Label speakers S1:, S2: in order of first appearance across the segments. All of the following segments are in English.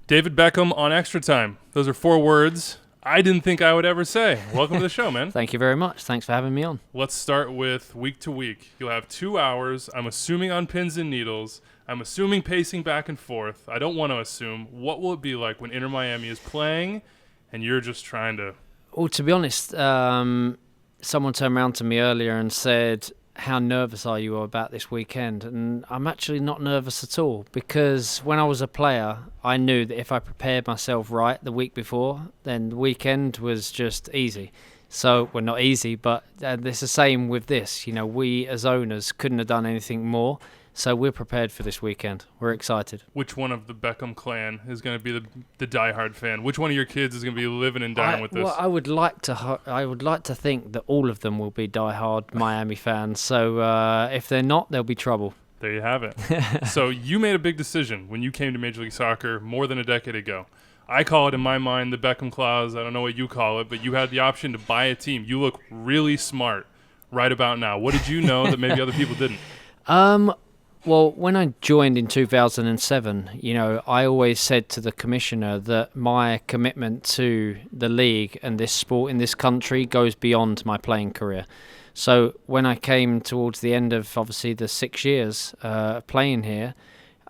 S1: David Beckham on Extra Time. Those are 4 words I didn't think I would ever say. Welcome to the show, man.
S2: Thank you very much. Thanks for having me on.
S1: Let's start with week to week. You'll have 2 hours. I'm assuming on pins and needles. I'm assuming pacing back and forth. I don't want to assume. What will it be like when Inter Miami is playing and you're just trying to...
S2: Well, to be honest, someone turned around to me earlier and said, how nervous are you about this weekend? And I'm actually not nervous at all, because when I was a player, I knew that if I prepared myself right the week before, then the weekend was just easy. So, well, not easy, but it's the same with this. You know, we as owners couldn't have done anything more. So we're prepared for this weekend. We're excited.
S1: Which one of the Beckham clan is going to be the diehard fan? Which one of your kids is going to be living and dying with this?
S2: Well, I would like to think that all of them will be diehard Miami fans. So if they're not, there'll be trouble.
S1: There you have it. So you made a big decision when you came to Major League Soccer more than a decade ago. I call it, in my mind, the Beckham clause. I don't know what you call it, but you had the option to buy a team. You look really smart right about now. What did you know that maybe other people didn't?
S2: Well, when I joined in 2007, you know, I always said to the commissioner that my commitment to the league and this sport in this country goes beyond my playing career. So when I came towards the end of, obviously, the 6 years playing here,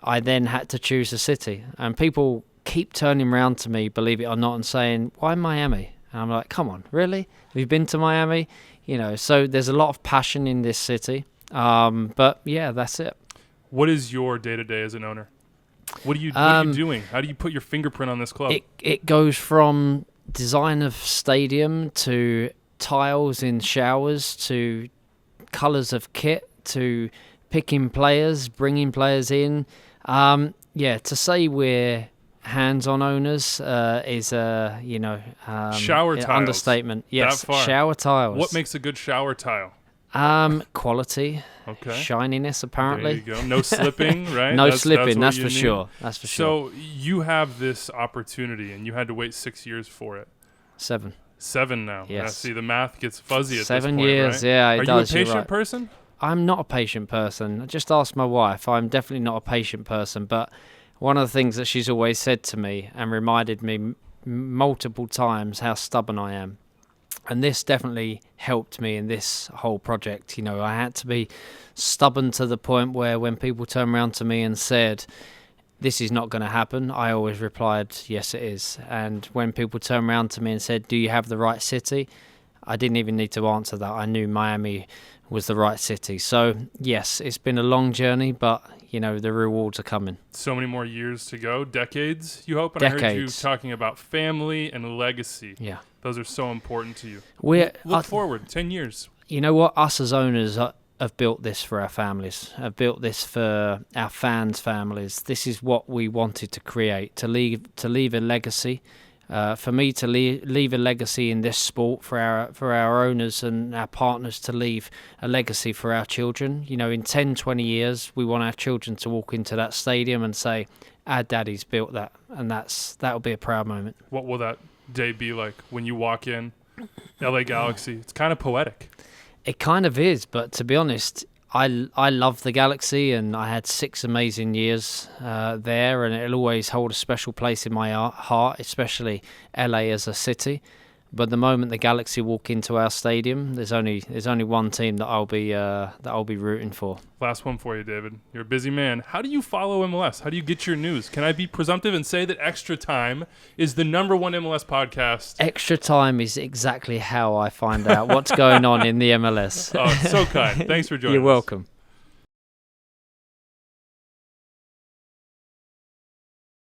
S2: I then had to choose a city. And people keep turning around to me, believe it or not, and saying, why Miami? And I'm like, come on, really? Have you been to Miami? You know, so there's a lot of passion in this city. But, yeah, that's it.
S1: What is your day-to-day as an owner? What are you doing? How do you put your fingerprint on this club?
S2: It goes from design of stadium to tiles in showers to colours of kit to picking players, bringing players in. To say we're hands-on owners is
S1: shower tiles.
S2: Understatement. Yes,
S1: that far.
S2: Shower tiles.
S1: What makes a good shower tile?
S2: Quality,
S1: okay,
S2: shininess, apparently.
S1: There you go. No slipping, right?
S2: No slipping, that's for
S1: need.
S2: sure. That's for sure.
S1: So you have this opportunity, and you had to wait 6 years for it.
S2: 7.
S1: 7 now.
S2: Yes.
S1: Yeah, see, the math gets fuzzy at
S2: 7
S1: this point,
S2: years,
S1: right?
S2: yeah, it
S1: Are
S2: does.
S1: you a
S2: You're
S1: patient
S2: right.
S1: person?
S2: I'm not a patient person. I just asked my wife. I'm definitely not a patient person, but one of the things that she's always said to me and reminded me multiple times how stubborn I am. And this definitely helped me in this whole project. You know, I had to be stubborn to the point where when people turned around to me and said, this is not going to happen, I always replied, yes, it is. And when people turned around to me and said, do you have the right city? I didn't even need to answer that. I knew Miami was the right city. So, yes, it's been a long journey, but, you know, the rewards are coming.
S1: So many more years to go, decades, you hope? And
S2: Decades.
S1: I heard you talking about family and legacy.
S2: Yeah.
S1: Those are so important to you.
S2: Look
S1: forward, 10 years.
S2: You know what? Us as owners have built this for our families, have built this for our fans' families. This is what we wanted to create, to leave a legacy. For me to leave a legacy in this sport, for our owners and our partners to leave a legacy for our children. You know, in 10, 20 years, we want our children to walk into that stadium and say, our daddy's built that, and that'll be a proud moment.
S1: What will that day be like when you walk in? LA Galaxy. It's kind of poetic.
S2: It kind of is, but to be honest, I love the Galaxy, and I had 6 amazing years there, and it'll always hold a special place in my heart, especially LA as a city. But the moment the Galaxy walk into our stadium, there's only one team that I'll be rooting for.
S1: Last one for you, David. You're a busy man. How do you follow MLS? How do you get your news? Can I be presumptive and say that Extra Time is the #1 MLS podcast?
S2: Extra Time is exactly how I find out what's going on in the MLS.
S1: Oh, so kind. Thanks for joining us.
S2: You're welcome.